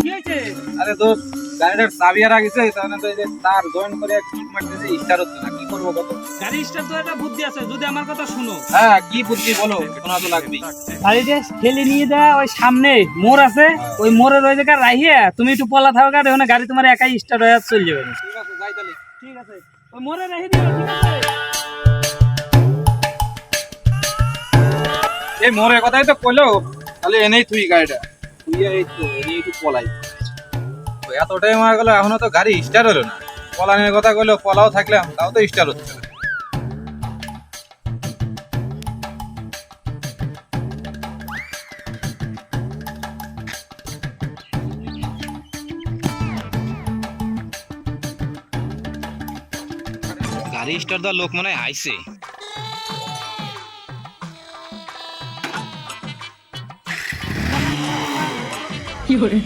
কি হয়েছে? আরে দোস্ত, গাড়িটার চাবি হারা গেছে, তাহলে তো এই যে তার জয়েন করে কিক মারতেছে, স্টার্ট হচ্ছে না। কি করবো কত? গাড়ি স্টার্ট তো একটা বুদ্ধি আছে, যদি আমার কথা শুনো। হ্যাঁ, কি বুদ্ধি বলো, শোনা তো লাগবেই। গাড়িটা ঠেলে নিয়ে যা, ওই সামনে মোড় আছে, ওই মোড়ের ওই জায়গায় রাখিয়ে তুমি একটু পলা থাকো, দেখো গাড়ি তোমার একাই স্টার্ট হয়ে চলে যাবে। ঠিক আছে, যাই তাহলে। ঠিক আছে, ওই মোড়ে রেখে দিও, ঠিক আছে? এই মোড়ের কথাই তো কইলো, তাহলে এনেই তুই গাড়িটা তুই এই তো এনেই একটু পলাই। তো এত টাইম হয়ে গেল, এখনো তো গাড়ি স্টার্ট হলো না। পলানের কথা কইলো, পলাও থাকলাম, তাও তো স্টার্ট হচ্ছে না। গাড়ি স্টার্ট দেওয়ার লোক মনে হয় আইছে। কি করে